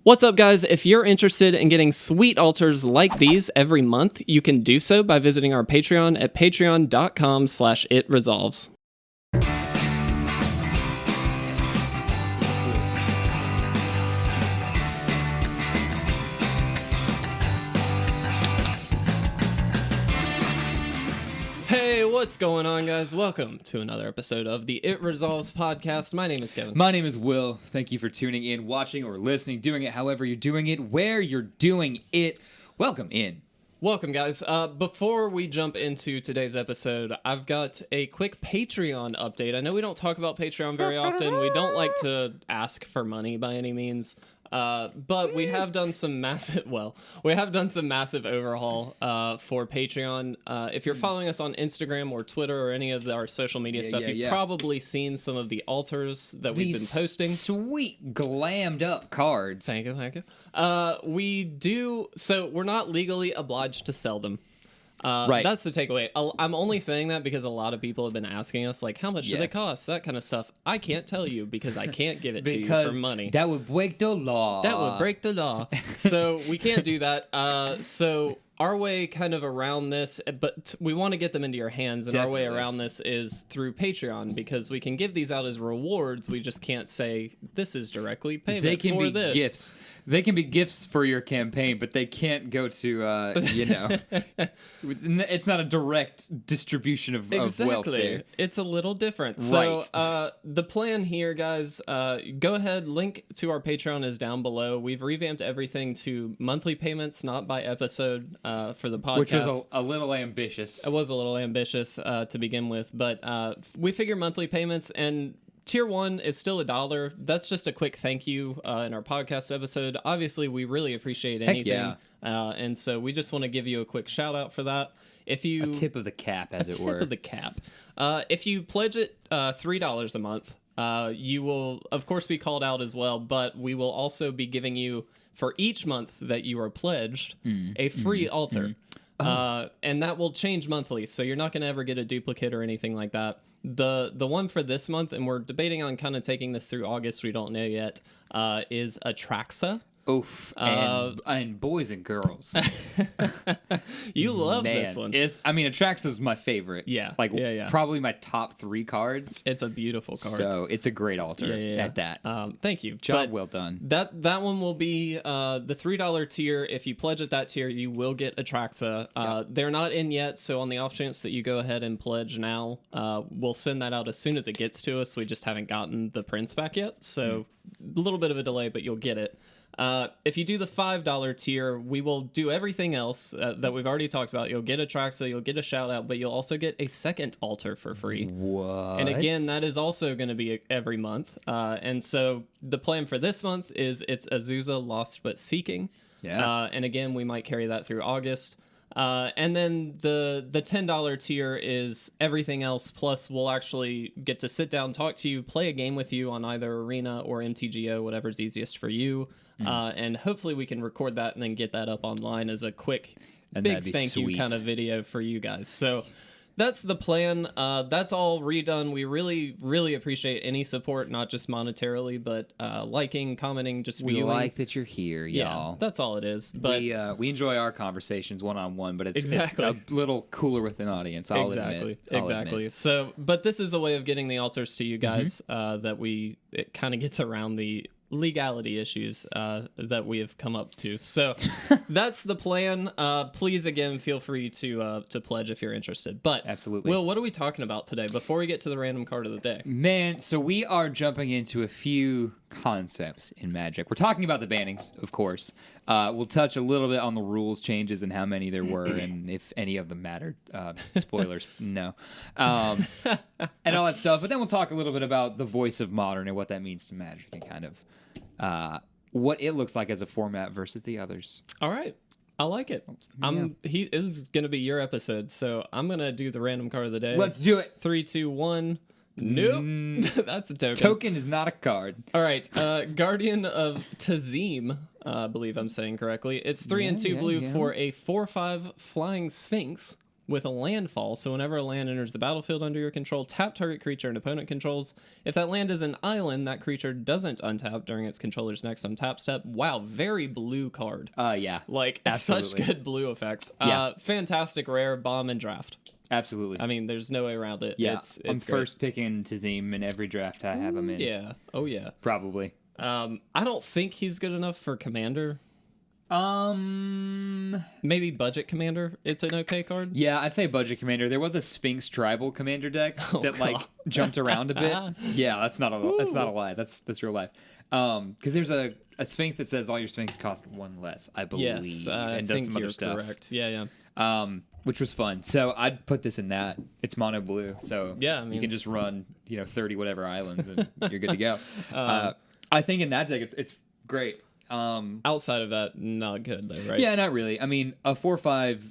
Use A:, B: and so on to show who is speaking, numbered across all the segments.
A: What's up, guys? If you're interested in getting sweet altars like these every month, you can do so by visiting our Patreon at patreon.com/itresolves. Hey, what's going on, guys? Welcome to another episode of the It Resolves podcast. My name is Kevin.
B: My name is Will. Thank you for tuning in, watching, or listening, doing it however you're doing it, where you're doing it. Welcome in.
A: Welcome, guys. Before we jump into today's episode, I've got a quick Patreon update. I know we don't talk about Patreon very often. We don't like to ask for money by any means. But we have done some massive, overhaul for Patreon. If you're following us on Instagram or Twitter or any of our social media stuff, you've probably seen some of the altars that we've been posting.
B: Sweet glammed up cards.
A: Thank you. We do, so we're not legally obliged to sell them. Right. That's the takeaway. I'm only saying that because a lot of people have been asking us, like, how much do they cost? That kind of stuff. I can't tell you because I can't give it to you for money.
B: That would break the law.
A: So we can't do that. So our way kind of around this, but we want to get them into your hands, and our way around this is through Patreon, because we can give these out as rewards. We just can't say this is directly payment
B: They can
A: for
B: be
A: this.
B: gifts. They can be gifts for your campaign, but they can't go to, it's not a direct distribution of wealth there.
A: It's a little different. Right. So the plan here, guys, go ahead, link to our Patreon is down below. We've revamped everything to monthly payments, not by episode for the podcast.
B: Which was a little ambitious.
A: It was a little ambitious to begin with, but we figure monthly payments, and Tier 1 is still $1. That's just a quick thank you in our podcast episode. Obviously, we really appreciate anything.
B: Heck yeah.
A: And so we just want to give you a quick shout out for that. If you
B: a tip of the cap, as it were.
A: A tip of the cap. If you pledge it $3 a month, you will, of course, be called out as well, but we will also be giving you, for each month that you are pledged, a free altar. And that will change monthly, so you're not going to ever get a duplicate or anything like that. The one for this month, and we're debating on kind of taking this through August, we don't know yet, is Atraxa.
B: Oof. And boys and girls.
A: You love this one.
B: Atraxa is my favorite.
A: Yeah.
B: Probably my top 3 cards.
A: It's a beautiful card.
B: So it's a great altar at that.
A: Thank you.
B: Job well done.
A: That one will be the $3 tier. If you pledge at that tier, you will get Atraxa. They're not in yet, so on the off chance that you go ahead and pledge now, we'll send that out as soon as it gets to us. We just haven't gotten the prints back yet, so a little bit of a delay, but you'll get it. If you do the $5 tier, we will do everything else that we've already talked about. You'll get a Traxa, you'll get a shout out, but you'll also get a second altar for free.
B: What?
A: And again, that is also going to be every month. And so the plan for this month is it's Azusa Lost But Seeking.
B: Yeah.
A: And again, we might carry that through August. And then the $10 tier is everything else, plus we'll actually get to sit down, talk to you, play a game with you on either Arena or MTGO, whatever's easiest for you. And hopefully we can record that and then get that up online as a quick, big thank you kind of video for you guys. So that's the plan. That's all redone. We really, really appreciate any support, not just monetarily, but liking, commenting, just
B: we
A: viewing.
B: like that you're here, y'all.
A: Yeah, that's all it is. But
B: we enjoy our conversations one-on-one, but it's a little cooler with an audience, I'll admit.
A: Exactly. So, but this is the way of getting the altars to you guys, that it kind of gets around the legality issues that we have come up to. So that's the plan. Please, again, feel free to pledge if you're interested. But
B: absolutely,
A: Will, what are we talking about today before we get to the random card of the day?
B: Man, so we are jumping into a few concepts in Magic. We're talking about the bannings, of course. We'll touch a little bit on the rules changes and how many there were and if any of them mattered. Spoilers, no. And all that stuff. But then we'll talk a little bit about the voice of Modern and what that means to Magic and kind of what it looks like as a format versus the others.
A: All right. I like it. This is going to be your episode, so I'm going to do the random card of the day.
B: Let's do it.
A: 3, 2, 1. Nope. That's a token.
B: Token is not a card.
A: All right. Guardian of Tazim, I believe I'm saying correctly. It's 3 and 2 blue for a 4/5 Flying Sphinx with a landfall. So whenever a land enters the battlefield under your control, tap target creature an opponent controls. If that land is an island, that creature doesn't untap during its controller's next untap step. Wow, very blue card.
B: Yeah.
A: Like,
B: Absolutely.
A: such good blue effects.
B: Yeah.
A: Fantastic rare, bomb, and draft.
B: Absolutely.
A: I mean, there's no way around it.
B: Yeah.
A: It's
B: I'm
A: great.
B: first picking Tazim in every draft I have him in.
A: Yeah. Oh, yeah.
B: Probably.
A: I don't think he's good enough for Commander. Maybe Budget Commander. It's an okay card.
B: Yeah, I'd say Budget Commander. There was a Sphinx Tribal Commander deck that like jumped around a bit. Yeah, that's not a lie. That's real life. Because there's a Sphinx that says all your Sphinx cost one less, I believe,
A: Yes,
B: and
A: I
B: does
A: think
B: some other
A: you're
B: stuff.
A: correct. Yeah.
B: Which was fun. So I'd put this in that. It's mono blue, so
A: Yeah, I mean-
B: you can just run 30 whatever islands and you're good to go. I think in that deck it's great.
A: Outside of that, not good though, right?
B: Yeah, not really. I mean, a 4/5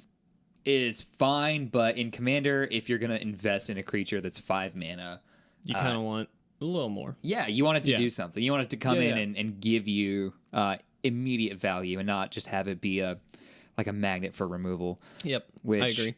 B: is fine, but in Commander, if you're gonna invest in a creature that's 5 mana,
A: You kind of want a little more.
B: yeah, you want it to
A: Yeah.
B: do something. You want it to come
A: Yeah,
B: in
A: yeah.
B: and give you immediate value, and not just have it be a magnet for removal.
A: Yep.
B: Which
A: I agree.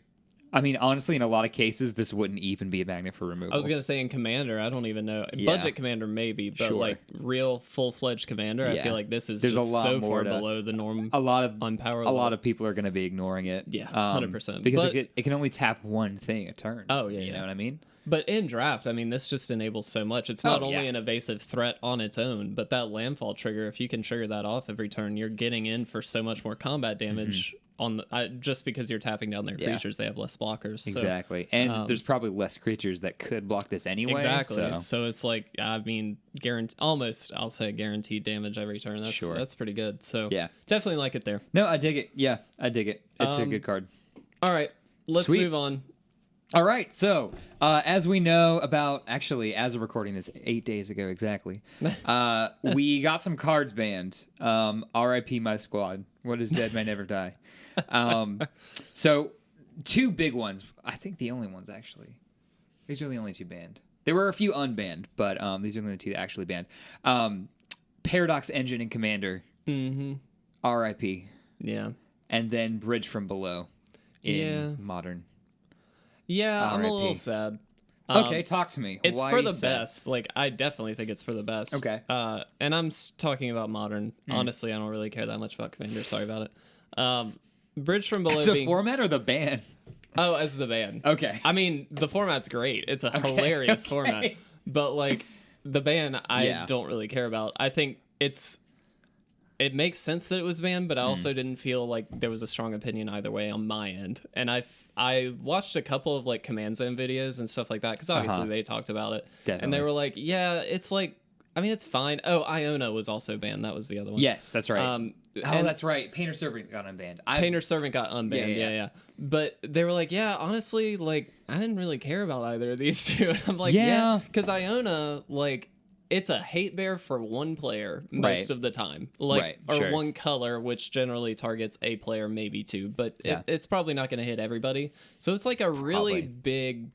B: I mean, honestly, in a lot of cases, this wouldn't even be a magnet for removal.
A: I was gonna say in Commander, I don't even know.
B: Yeah.
A: Budget Commander maybe, but
B: Sure.
A: like real full-fledged Commander, I
B: Yeah.
A: feel like this is
B: There's
A: just
B: a lot
A: so
B: more
A: far
B: to-
A: below the norm.
B: a lot of
A: Unpower
B: a lot of people are going to be ignoring it.
A: Yeah, 100%.
B: Because
A: But-
B: it can only tap one thing a turn.
A: Oh, yeah,
B: you
A: yeah.
B: know what I mean?
A: But in draft, I mean, this just enables so much. It's not
B: Oh,
A: only
B: yeah.
A: an evasive threat on its own, but that landfall trigger, if you can trigger that off every turn, you're getting in for so much more combat damage on the, just because you're tapping down their
B: Mm-hmm. Yeah.
A: creatures, they have less blockers. So,
B: Exactly. And there's probably less creatures that could block this anyway.
A: exactly.
B: So.
A: So it's like, I mean, almost, I'll say guaranteed damage every turn. That's
B: Sure.
A: that's pretty good. So
B: Yeah.
A: definitely like it there.
B: No, I dig it. Yeah, I dig it. It's a good card.
A: All right, let's
B: Sweet.
A: move on.
B: All right. So, as we know about, actually, as of recording this 8 days ago exactly, we got some cards banned. RIP my squad. What is dead may never die. So, 2 big ones. I think the only ones, actually. These are the only 2 banned. There were a few unbanned, but these are the only 2 actually banned. Paradox Engine in Commander.
A: Mm-hmm.
B: RIP.
A: Yeah.
B: And then Bridge from Below in
A: Yeah.
B: Modern.
A: Yeah, I'm a little
B: RIP.
A: sad.
B: Okay, talk to me.
A: It's
B: Why
A: for
B: are
A: the
B: you sad?
A: best. Like, I definitely think it's for the best.
B: Okay.
A: And I'm talking about Modern. Honestly, I don't really care that much about Commander. Sorry about it. Bridge from Below
B: It's a
A: being...
B: format or the ban?
A: Oh, as the band.
B: Okay.
A: I mean, the format's great. It's a hilarious format. But, like, the ban, I don't really care about. I think it makes sense that it was banned, but I also didn't feel like there was a strong opinion either way on my end. And I watched a couple of like Command Zone videos and stuff like that because obviously they talked about it. And they
B: Definitely.
A: were like, yeah, it's like, I mean, it's fine. Oh, Iona was also banned. That was the other one.
B: Yes, that's right.
A: And
B: That's right. Painter Servant got unbanned.
A: Painter Servant got unbanned.
B: Yeah.
A: Yeah. But they were like, yeah, honestly, like, I didn't really care about either of these two. And I'm like,
B: Yeah.
A: yeah, because Iona, like, it's a hate bear for one player most
B: Right.
A: of the time, like,
B: Right,
A: or
B: sure.
A: one color, which generally targets a player, maybe two, but
B: Yeah.
A: it's probably not going to hit everybody. So it's like a really
B: Probably.
A: big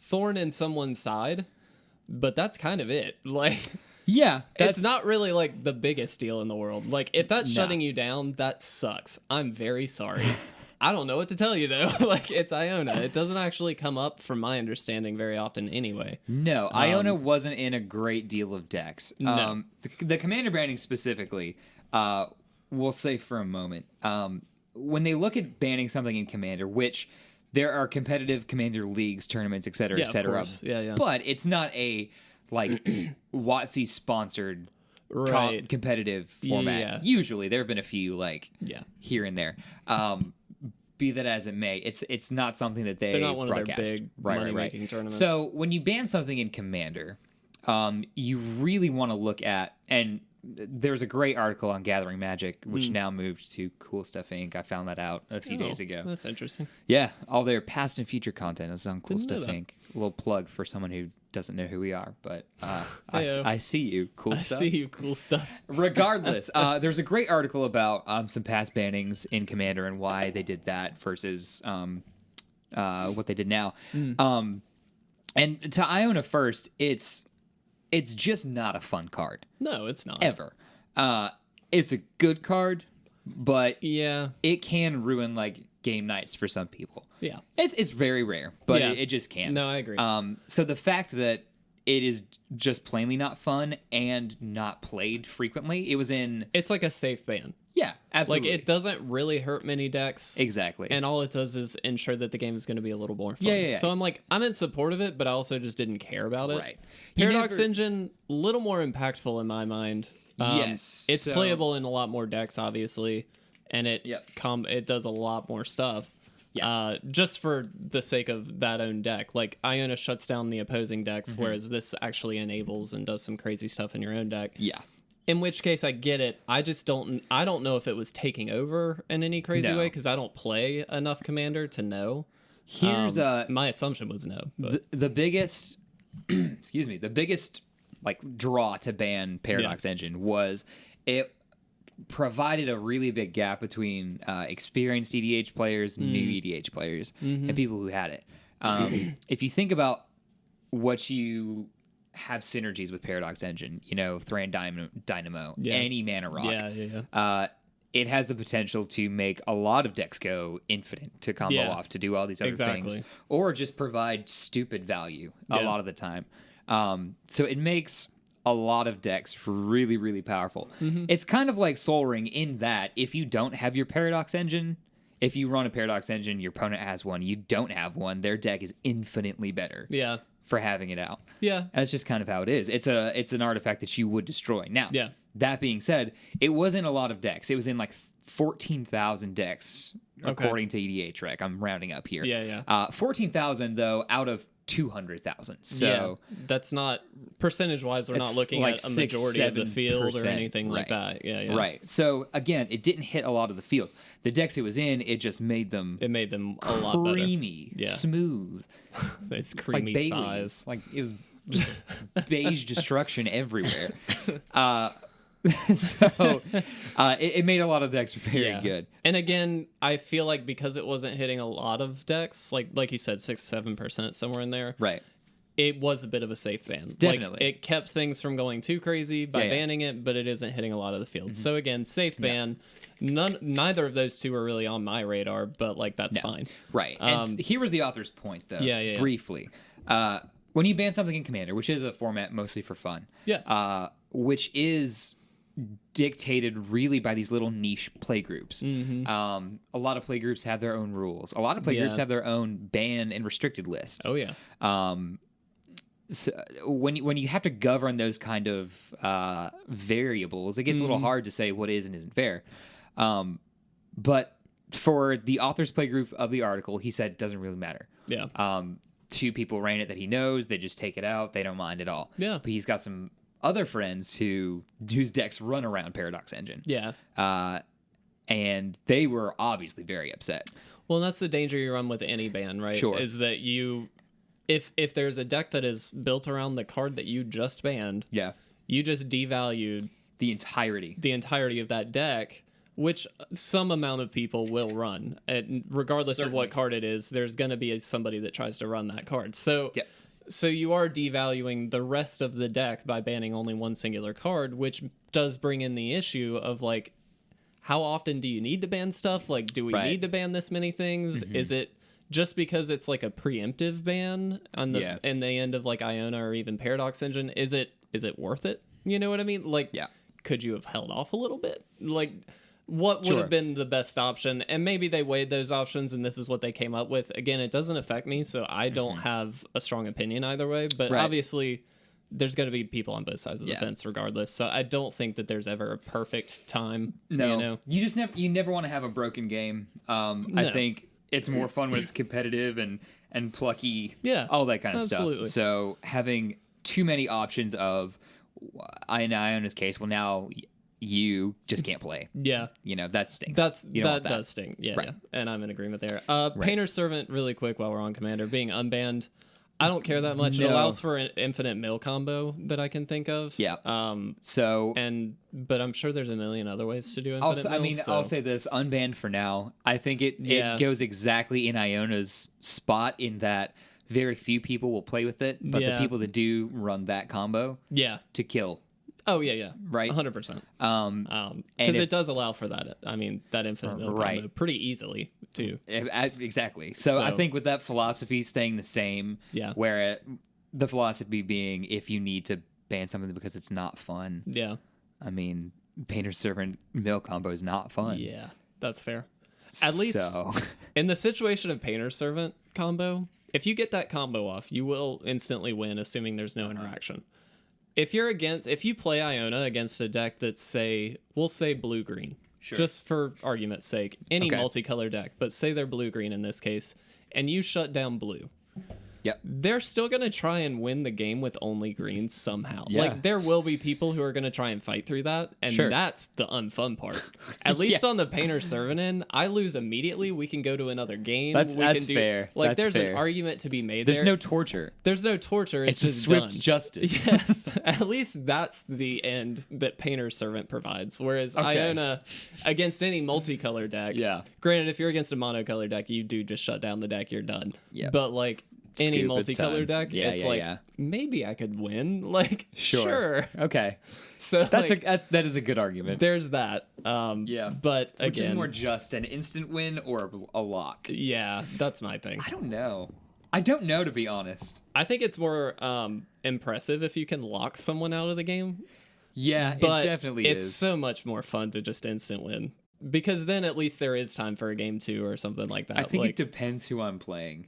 A: thorn in someone's side, but that's kind of it. Like,
B: Yeah,
A: it's not really like the biggest deal in the world. Like, if that's
B: Nah.
A: shutting you down, that sucks. I'm very sorry. I don't know what to tell you though. Like, it's Iona. It doesn't actually come up, from my understanding, very often anyway.
B: No, Iona wasn't in a great deal of decks.
A: No.
B: The Commander banning specifically, we'll say for a moment, when they look at banning something in Commander, which there are competitive Commander leagues, tournaments, et cetera,
A: Yeah,
B: et
A: of
B: cetera.
A: course. Yeah.
B: But it's not a like WotC sponsored
A: Right.
B: competitive format.
A: Yeah.
B: Usually, there have been a few like
A: Yeah.
B: here and there. Be that as it may, it's not something that
A: They're not one of their
B: broadcast.
A: big
B: Right.
A: money-making tournaments.
B: So when you ban something in Commander, you really want to look at, and there's a great article on Gathering Magic, which now moved to Cool Stuff Inc. I found that out a few days ago.
A: That's interesting.
B: Yeah, all their past and future content is on Cool
A: Didn't know
B: Stuff
A: that.
B: Inc. A little plug for someone who doesn't know who we are, but
A: Heyo.
B: I see you. Cool
A: I
B: stuff.
A: see you. Cool stuff.
B: Regardless, there's a great article about some past bannings in Commander and why they did that versus what they did now. And to Iona first, it's just not a fun card
A: No, it's not.
B: ever. It's a good card, but
A: Yeah.
B: it can ruin like game nights for some people.
A: Yeah.
B: It's very rare, but
A: Yeah.
B: it just can.
A: No, I agree.
B: So the fact that it is just plainly not fun and not played frequently, it was in...
A: It's like a safe ban.
B: Yeah, absolutely.
A: Like, it doesn't really hurt many decks.
B: Exactly.
A: And all it does is ensure that the game is going to be a little more fun.
B: Yeah.
A: So I'm in support of it, but I also just didn't care about it.
B: Right.
A: Paradox Engine, a little more impactful in my mind.
B: Yes.
A: It's
B: So-
A: playable in a lot more decks, obviously, and it
B: Yep.
A: it does a lot more stuff.
B: Yeah.
A: Just for the sake of that own deck. Like, Iona shuts down the opposing decks,
B: Mm-hmm.
A: whereas this actually enables and does some crazy stuff in your own deck.
B: Yeah.
A: In which case, I get it. I don't know if it was taking over in any crazy
B: No.
A: way, because I don't play enough Commander to know.
B: Here's
A: My assumption was no. But
B: the biggest excuse me, the biggest like draw to ban Paradox Engine was it provided a really big gap between experienced EDH players, new EDH players, and people who had it. If you think about what you have synergies with Paradox Engine, Thran Dynamo, any Mana Rock.
A: Yeah.
B: It has the potential to make a lot of decks go infinite, to combo off, to do all these other things, or just provide stupid value a lot of the time. So it makes a lot of decks really, really powerful. It's kind of like Sol Ring in that if you don't have your Paradox Engine, if you run a Paradox Engine, your opponent has one, you don't have one, their deck is infinitely better
A: Yeah.
B: for having it out.
A: Yeah.
B: That's just kind of how it is. It's an artifact that you would destroy. Now,
A: Yeah.
B: that being said, it wasn't a lot of decks. It was in like 14,000 decks according to EDH Rec. I'm rounding up here.
A: Yeah.
B: 14,000 though out of 200,000. So
A: that's not percentage wise. We're not
B: it's
A: looking
B: like
A: at a majority of the field or
B: 6-7%,
A: anything like
B: right.
A: that. Yeah.
B: Right. So again, it didn't hit a lot of the field. The decks it was in, it just made them
A: It made them a lot better.
B: creamy, smooth,
A: It's
B: like
A: creamy
B: Bailey's.
A: thighs.
B: Like it was just beige destruction everywhere. So it made a lot of decks very good.
A: And again, I feel like because it wasn't hitting a lot of decks, like you said, 6-7% somewhere in there.
B: Right.
A: It was a bit of a safe ban.
B: Definitely.
A: Like, it kept things from going too crazy by banning it, but it isn't hitting a lot of the field. So again, safe ban. Neither of those two are really on my radar, but like that's fine.
B: Right. And here was the author's point, though.
A: Yeah.
B: Briefly, when you ban something in Commander, which is a format mostly for fun, which is dictated really by these little niche play groups. A lot of play groups have their own rules. A lot of play groups have their own ban and restricted lists.
A: Oh yeah.
B: So when you have to govern those kind of variables, it gets a little hard to say what is and isn't fair. But for the author's play group of the article, he said it doesn't really matter.
A: Yeah.
B: Two people ran it that he knows. They just take it out. They don't mind at all.
A: Yeah.
B: But he's got some other friends whose decks run around Paradox Engine.
A: Yeah.
B: And they were obviously very upset.
A: Well, that's the danger you run with any ban, right?
B: Sure.
A: Is that if there's a deck that is built around the card that you just banned,
B: Yeah.
A: you just devalued
B: The entirety.
A: the entirety of that deck, which some amount of people will run. And regardless of what card it is, there's going to be somebody that tries to run that card. So, so you are devaluing the rest of the deck by banning only one singular card, which does bring in the issue of like, how often do you need to ban stuff? Like, do we need to ban this many things? Is it just because it's like a preemptive ban on the in the end of like Iona or even Paradox Engine? Is it worth it? You know what I mean? Like, could you have held off a little bit? Like, what would have been the best option? And maybe they weighed those options and this is what they came up with. Again, it doesn't affect me, so I don't have a strong opinion either way. But obviously, there's going to be people on both sides of the fence regardless. So I don't think that there's ever a perfect time.
B: No.
A: You know?
B: You just never want to have a broken game. I think it's more fun when it's competitive and plucky.
A: Yeah.
B: All that kind of
A: Absolutely.
B: stuff. So having too many options of, in Iona's case, well, now you just can't play.
A: Yeah.
B: That stinks.
A: That does sting. Yeah, yeah. And I'm in agreement there. Painter's Servant, really quick while we're on Commander, being unbanned. I don't care that much. It allows for an infinite mill combo that I can think of.
B: Yeah.
A: But I'm sure there's a million other ways to do infinite mills.
B: I'll say this: unbanned for now. I think it goes exactly in Iona's spot in that very few people will play with it, but the people that do run that combo, to kill.
A: Oh yeah,
B: Right.
A: 100%.
B: And
A: Because
B: if-
A: it does allow for that. I mean, that infinite mill
B: Right.
A: combo pretty easily too.
B: Exactly. So I
A: So-
B: think with that philosophy staying the same,
A: Yeah.
B: where the philosophy being if you need to ban something because it's not fun,
A: Yeah,
B: I mean, Painter Servant mill combo is not fun.
A: yeah, that's fair. At least
B: So,
A: in the situation of Painter Servant combo, if you get that combo off, you will instantly win, assuming there's no interaction. If you play Iona against a deck that's we'll say blue green, just for argument's sake, any
B: Okay.
A: multicolor deck, but say they're blue green in this case, and you shut down blue.
B: yep.
A: They're still going to try and win the game with only greens somehow.
B: Yeah.
A: Like, there will be people who are going to try and fight through that, and
B: Sure.
A: that's the unfun part. At least on the Painter Servant end, I lose immediately. We can go to another game.
B: That's
A: can
B: fair.
A: Like,
B: That's
A: there's
B: fair.
A: an argument to be made
B: There's
A: there.
B: no torture.
A: There's no torture. It's
B: It's a
A: just
B: swift
A: done.
B: justice.
A: Yes, at least that's the end that Painter Servant provides. Whereas Iona, against any multicolor deck, granted, if you're against a monocolor deck, you do just shut down the deck, you're done.
B: Yep.
A: But like any
B: Scoop, it's
A: multicolor
B: time.
A: deck,
B: Yeah,
A: it's
B: yeah,
A: like
B: yeah.
A: maybe I could win. Like sure.
B: Okay.
A: So
B: That's
A: like,
B: that is a good argument.
A: there's that.
B: Yeah.
A: But again,
B: Which is more just an instant win or a lock?
A: yeah, that's my thing.
B: I don't know. I don't know, to be honest.
A: I think it's more impressive if you can lock someone out of the game.
B: Yeah,
A: But
B: it definitely
A: it's
B: is.
A: so much more fun to just instant win because then at least there is time for a game 2 or something like that.
B: I think
A: like,
B: it depends who I'm playing.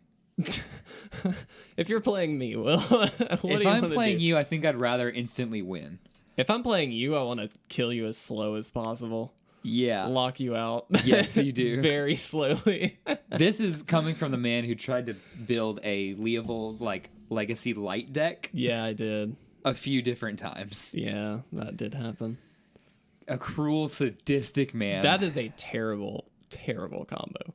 A: if you're playing me, Will, what do
B: If
A: you
B: I'm
A: wanna
B: playing
A: do?
B: you, I think I'd rather instantly win.
A: If I'm playing you, I want to kill you as slow as possible.
B: Yeah.
A: Lock you out.
B: Yes, you do.
A: Very slowly.
B: This is coming from the man who tried to build a Leovold like legacy light deck
A: Yeah, I did.
B: a few different times.
A: Yeah, that did happen.
B: A cruel, sadistic man.
A: That is a terrible, terrible combo.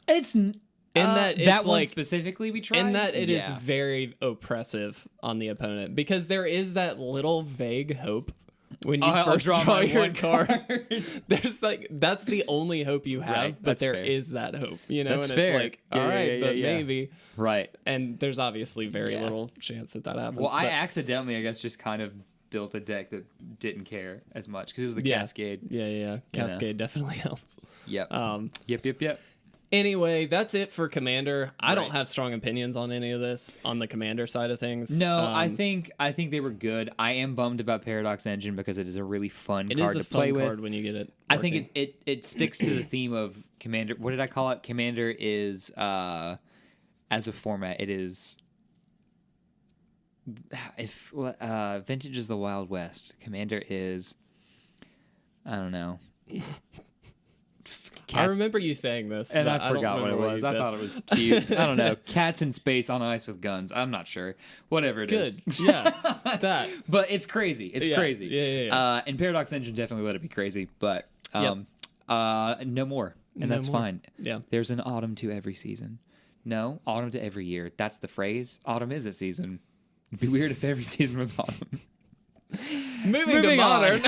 B: it's in
A: that it's
B: that one
A: like-
B: specifically we tried.
A: In that it is
B: Yeah.
A: very oppressive on the opponent because there is that little vague hope when you
B: I'll
A: first
B: draw
A: draw
B: my
A: your
B: one
A: card. There's like that's the only hope you have,
B: Right,
A: but
B: that's
A: there
B: fair.
A: is that hope, you know,
B: That's
A: and
B: fair.
A: it's like,
B: Yeah,
A: all
B: yeah,
A: right,
B: yeah,
A: but
B: yeah.
A: maybe.
B: Right.
A: And there's obviously very
B: Yeah.
A: little chance that happens.
B: Well, I
A: but-
B: accidentally, I guess, just kind of built a deck that didn't care as much because it was the
A: Yeah.
B: Cascade.
A: Yeah. Cascade definitely helps.
B: Yep.
A: Um,
B: Yep.
A: Anyway, that's it for Commander. I don't
B: Right.
A: have strong opinions on any of this on the Commander side of things.
B: No, I think they were good. I am bummed about Paradox Engine because it is a really fun
A: it
B: card
A: is a
B: to play
A: fun
B: with.
A: card when you get it.
B: I think
A: working.
B: it sticks to the theme of Commander. What did I call it? Commander is as a format. It is if Vintage is the Wild West. Commander is I don't know.
A: I remember you saying this,
B: And
A: but
B: I
A: don't
B: forgot what it
A: remember
B: was.
A: you
B: I
A: said.
B: thought it was cute. I don't know. Cats in space on ice with guns. I'm not sure. Whatever it
A: Good.
B: is.
A: Yeah, that.
B: But it's crazy. It's
A: Yeah.
B: crazy.
A: Yeah.
B: And Paradox Engine definitely let it be crazy, but no more. And
A: No
B: that's
A: more.
B: fine.
A: Yeah.
B: There's an autumn to every season. No, autumn to every year. That's the phrase. Autumn is a season. It'd be weird if every season was autumn.
A: Moving to
B: Moving on.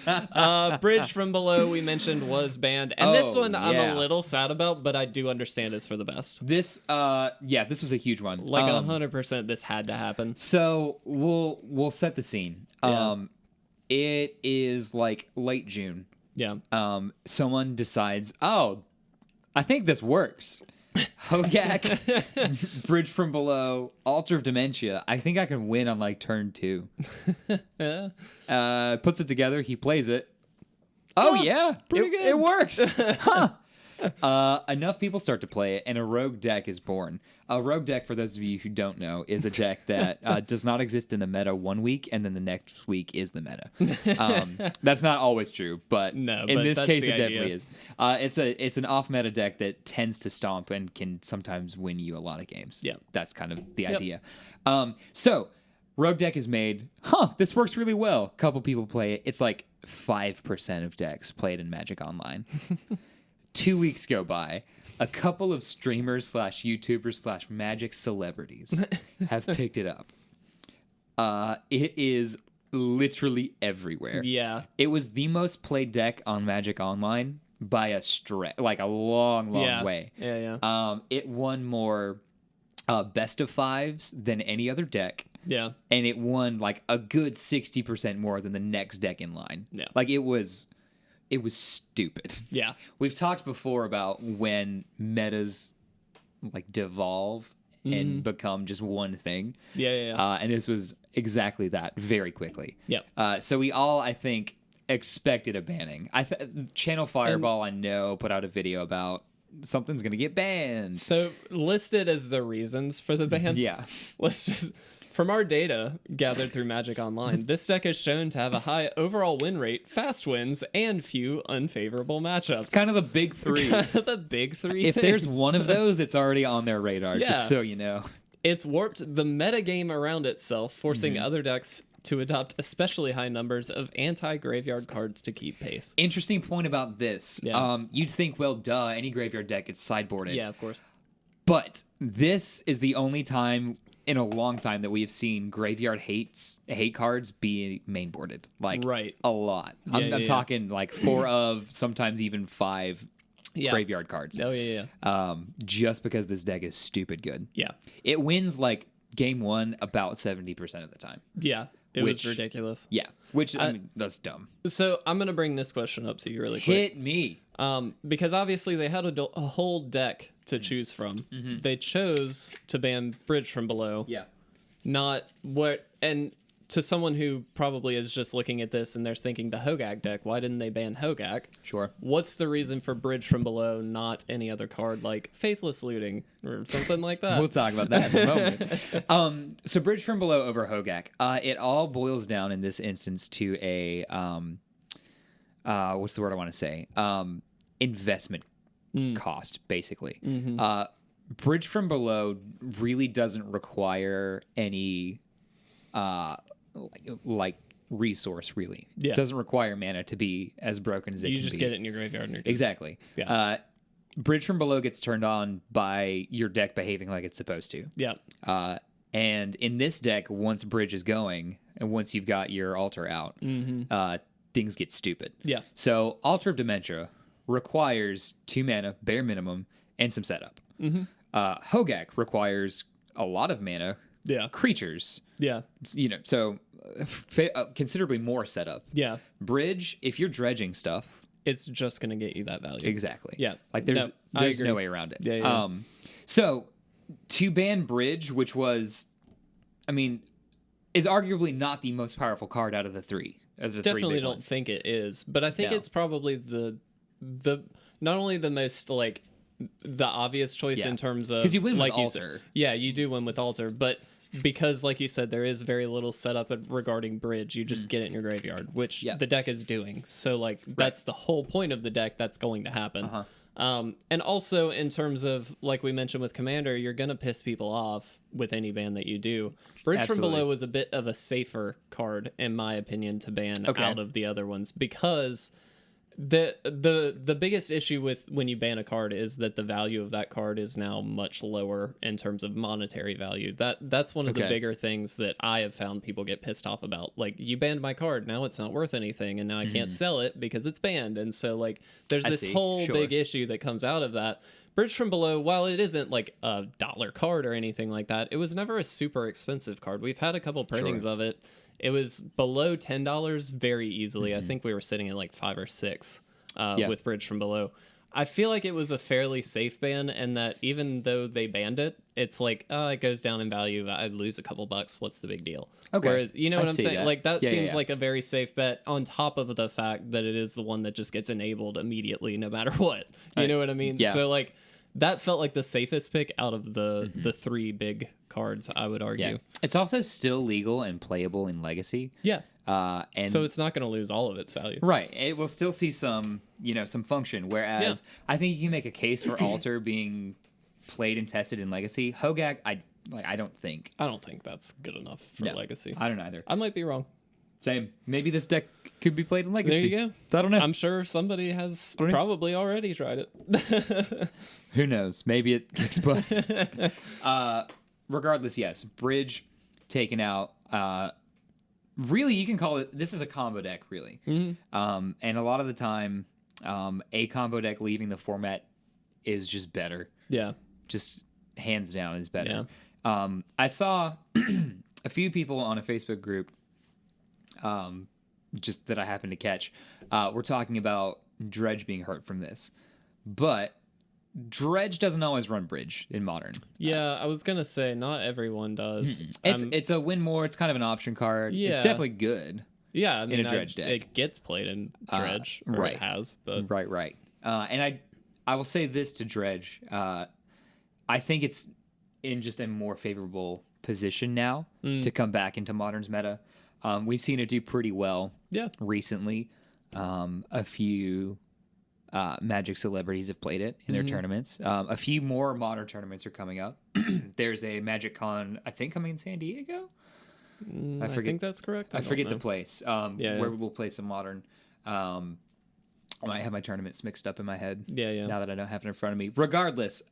A: modern. Bridge from Below we mentioned was banned, and this
B: Oh,
A: one I'm
B: yeah.
A: a little sad about, but I do understand it's for the best.
B: This this was a huge one.
A: Like 100%, this had to happen.
B: So we'll set the scene.
A: Yeah.
B: It is like late June.
A: Yeah.
B: Someone decides, oh, I think this works. Hogak, Bridge from Below, Altar of Dementia. I think I can win on like turn 2. Puts it together. He plays it. Oh yeah,
A: pretty
B: it,
A: good.
B: It works. Huh. Enough people start to play it, and a rogue deck is born. A rogue deck, for those of you who don't know, is a deck that does not exist in the meta one week, and then the next week is the meta. That's not always true, but
A: No,
B: in
A: but
B: this
A: that's
B: case,
A: the
B: it
A: idea.
B: definitely is. It's an off meta deck that tends to stomp and can sometimes win you a lot of games.
A: Yeah.
B: That's kind of the
A: Yep.
B: idea. So rogue deck is made. This works really well. A couple people play it. It's like 5% of decks played in Magic Online. 2 weeks go by. A couple of streamers / YouTubers / Magic celebrities have picked it up. It is literally everywhere.
A: Yeah.
B: It was the most played deck on Magic Online by a stretch, like a long
A: Yeah.
B: way.
A: Yeah.
B: It won more best of fives than any other deck.
A: Yeah.
B: and it won like a good 60% more than the next deck in line.
A: Yeah.
B: Like it was stupid.
A: Yeah.
B: We've talked before about when metas like devolve and become just one thing.
A: Yeah.
B: And this was exactly that very quickly.
A: Yep.
B: So we all, I think, expected a banning. Channel Fireball, I know, put out a video about something's going to get banned.
A: So listed as the reasons for the ban.
B: Yeah.
A: Let's just, from our data gathered through Magic Online, this deck is shown to have a high overall win rate, fast wins, and few unfavorable matchups.
B: Kind of the big three.
A: The big three.
B: If there's
A: things.
B: one of those, it's already on their radar,
A: Yeah.
B: just so you know.
A: It's warped the metagame around itself, forcing
B: Mm-hmm.
A: other decks to adopt especially high numbers of anti-graveyard cards to keep pace.
B: Interesting point about this.
A: Yeah.
B: You'd think, well, duh, any graveyard deck gets sideboarded.
A: Yeah, of course.
B: But this is the only time in a long time that we have seen graveyard hate cards be mainboarded. Like,
A: Right.
B: a lot.
A: Yeah,
B: I'm
A: yeah.
B: talking like 4 of, sometimes even 5
A: Yeah.
B: graveyard cards.
A: Oh, yeah.
B: Just because this deck is stupid good.
A: Yeah.
B: It wins like game 1 about 70% of the time.
A: Yeah. It was
B: Which-
A: ridiculous.
B: Yeah. Which, I mean, that's dumb.
A: So I'm going to bring this question up to you really quick.
B: Hit me.
A: Because obviously they had a whole deck to choose from. They chose to ban Bridge from Below.
B: Yeah.
A: Not what, and to someone who probably is just looking at this and they're thinking the Hogak deck, why didn't they ban Hogak?
B: Sure.
A: What's the reason for Bridge from Below, not any other card like Faithless Looting or something like that?
B: We'll talk about that in a moment. So Bridge from Below over Hogak. It all boils down in this instance to a what's the word I want to say? Investment cost, basically. Bridge from Below really doesn't require any like resource, really.
A: Yeah.
B: It doesn't require mana to be as broken as it
A: You
B: can
A: just
B: be.
A: get it in your graveyard and you're good.
B: Exactly.
A: Yeah.
B: Bridge from Below gets turned on by your deck behaving like it's supposed to.
A: Yeah.
B: And in this deck, once Bridge is going, and once you've got your Altar out, things get stupid.
A: Yeah.
B: So Altar of Dementia requires 2 mana, bare minimum, and some setup. Hogak requires a lot of mana,
A: Yeah.
B: creatures,
A: Yeah.
B: so considerably more setup.
A: Yeah.
B: Bridge, if you're dredging stuff,
A: It's just going to get you that value.
B: exactly.
A: Yeah.
B: Like there's
A: No, I
B: there's
A: agree.
B: no way around it.
A: Yeah.
B: So to ban Bridge, which was, I mean, is arguably not the most powerful card out of the 3.
A: Definitely
B: big
A: don't
B: ones.
A: think it is, but I think
B: No.
A: it's probably the not only the most like the obvious choice
B: Yeah.
A: in terms of
B: 'Cause you win with
A: like
B: Altar.
A: yeah, you do win with Altar, but because like you said, there is very little setup regarding Bridge. You just get it in your graveyard, which
B: Yeah.
A: the deck is doing. So like that's the whole point of the deck. That's going to happen. And also in terms of like we mentioned with Commander, you're gonna piss people off with any ban that you do. Bridge
B: Absolutely.
A: from Below was a bit of a safer card, in my opinion, to ban
B: Okay.
A: out of the other ones because the biggest issue with when you ban a card is that the value of that card is now much lower in terms of monetary value. That's one of the
B: Okay.
A: bigger things that I have found people get pissed off about. Like, you banned my card, now it's not worth anything, and now I can't sell it because it's banned. And so like there's
B: I
A: this
B: see.
A: whole
B: Sure.
A: big issue that comes out of that. Bridge from Below, while it isn't like a dollar card or anything like that, it was never a super expensive card. We've had a couple printings of it. It was below $10 very easily. I think we were sitting at like 5 or 6
B: Yeah.
A: with Bridge from Below. I feel like it was a fairly safe ban, and that even though they banned it, it's like, it goes down in value. I'd lose a couple bucks. What's the big deal?
B: Okay.
A: Whereas, you know
B: I
A: what I'm
B: see
A: saying?
B: that.
A: Like, that
B: Yeah,
A: seems
B: yeah.
A: like a very safe bet on top of the fact that it is the one that just gets enabled immediately no matter what. You know what I mean?
B: Yeah.
A: So, like, that felt like the safest pick out of the 3 big cards, I would argue.
B: Yeah. It's also still legal and playable in Legacy.
A: Yeah.
B: And
A: So it's not going to lose all of its value.
B: right, it will still see some function. Whereas I think you can make a case for Altar being played and tested in Legacy. Hogak, I don't think.
A: I don't think that's good enough for
B: No,
A: Legacy.
B: I don't either.
A: I might be wrong.
B: Same. Maybe this deck could be played in Legacy.
A: There you go.
B: I don't know.
A: I'm sure somebody has probably already tried it.
B: Who knows? Maybe it kicks butt. Regardless, yes. Bridge taken out. Really, you can call it. This is a combo deck, really. And a lot of the time, a combo deck leaving the format is just better.
A: Yeah.
B: Just hands down is better.
A: Yeah.
B: I saw a few people on a Facebook group, just that I happened to catch, were talking about Dredge being hurt from this, but Dredge doesn't always run bridge in Modern.
A: Yeah, I was gonna say not everyone does.
B: It's a win more. It's kind of an option card.
A: Yeah.
B: It's definitely good.
A: Yeah, I mean,
B: a Dredge deck.
A: it gets played in Dredge, or
B: right.
A: it has, but
B: Right. And I will say this to Dredge. I think it's in just a more favorable position now to come back into Modern's meta. We've seen it do pretty well recently. A few Magic celebrities have played it in their tournaments. A few more Modern tournaments are coming up. There's a Magic Con, I think, coming in San Diego.
A: I think that's correct.
B: I forget the place where we'll play some Modern. I might have my tournaments mixed up in my head.
A: Yeah.
B: Now that I don't have it in front of me. Regardless,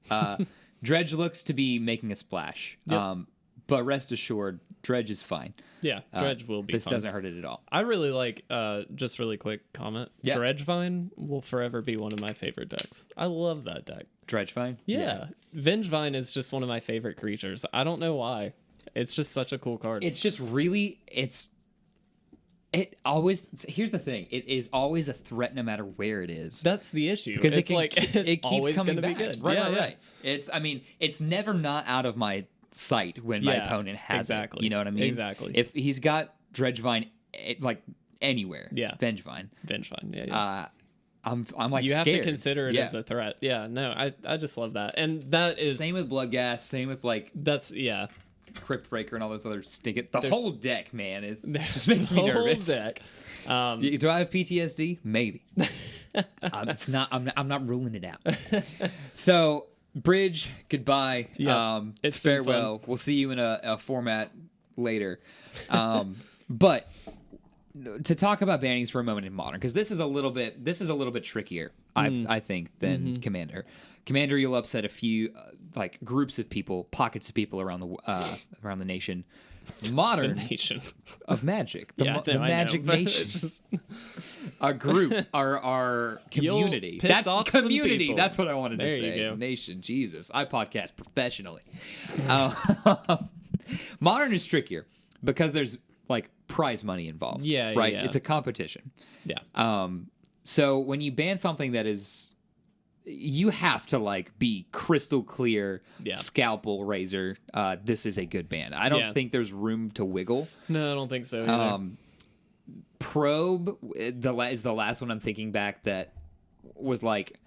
B: Dredge looks to be making a splash.
A: Yep.
B: But rest assured, Dredge is fine.
A: Yeah, Dredge will be
B: This
A: fun.
B: doesn't hurt it at all.
A: I really like, just really quick comment, Dredgevine will forever be one of my favorite decks. I love that deck.
B: Dredgevine?
A: Yeah. Vengevine is just one of my favorite creatures. I don't know why. It's just such a cool card.
B: It's just really, it always, here's the thing. It is always a threat no matter where it is.
A: That's the issue.
B: Because
A: it's
B: it keeps
A: always
B: coming
A: gonna
B: back.
A: be good.
B: Right. It's never not out of my sight when my opponent has it. You know what I mean?
A: Exactly.
B: If he's got Dredgevine, like anywhere.
A: Yeah.
B: Vengevine.
A: Yeah.
B: I'm like
A: you
B: scared.
A: have to consider it as a threat. Yeah, no, I just love that. And that is
B: same with Bloodghast, same with like Crypt Breaker and all those other stinking. The whole deck, man, it just makes me nervous.
A: Whole deck.
B: Do I have PTSD? Maybe. It's not. I'm not ruling it out. So, Bridge, goodbye.
A: Yeah, it's been
B: farewell. We'll see you in a format later. But to talk about bannings for a moment in Modern, because this is a little bit trickier, I think, than Commander. Commander, you'll upset a few like groups of people, pockets of people around the nation. Modern
A: nation
B: of Magic, the
A: I
B: Magic
A: know,
B: Nation, our group, our community. That's
A: off some
B: community.
A: people.
B: That's what I wanted to
A: There
B: say.
A: you go.
B: Nation, Jesus, I podcast professionally. Modern is trickier because there's like prize money involved.
A: Yeah,
B: right.
A: yeah.
B: It's a competition.
A: Yeah.
B: So when you ban something that is, you have to like be crystal clear, scalpel razor. This is a good ban. I don't think there's room to wiggle.
A: No, I don't think so either.
B: Probe is the last one I'm thinking back that was like,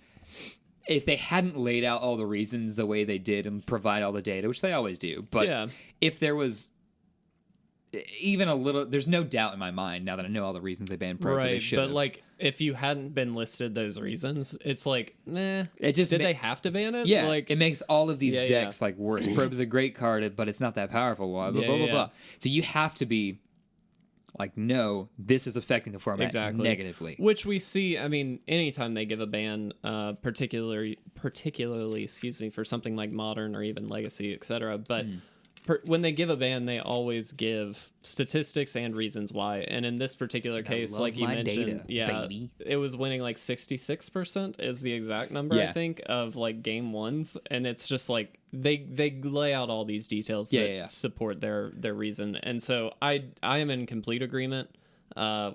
B: if they hadn't laid out all the reasons the way they did and provide all the data, which they always do, but if there was even a little, there's no doubt in my mind now that I know all the reasons they banned Probe.
A: Right,
B: they should
A: but
B: have.
A: like if you hadn't been listed those reasons, it's like, nah.
B: It just
A: did they have to ban it?
B: Yeah,
A: like
B: it makes all of these decks like worse. Probe is a great card, but it's not that powerful. Blah blah blah blah. So you have to be like, no, this is affecting the format negatively.
A: Which we see. I mean, anytime they give a ban, particularly, excuse me, for something like Modern or even Legacy, etc. But when they give a ban, they always give statistics and reasons why. And in this particular case, like you mentioned,
B: baby.
A: It was winning like 66% is the exact number, I think, of like game ones. And it's just like they lay out all these details that support their reason. And so I am in complete agreement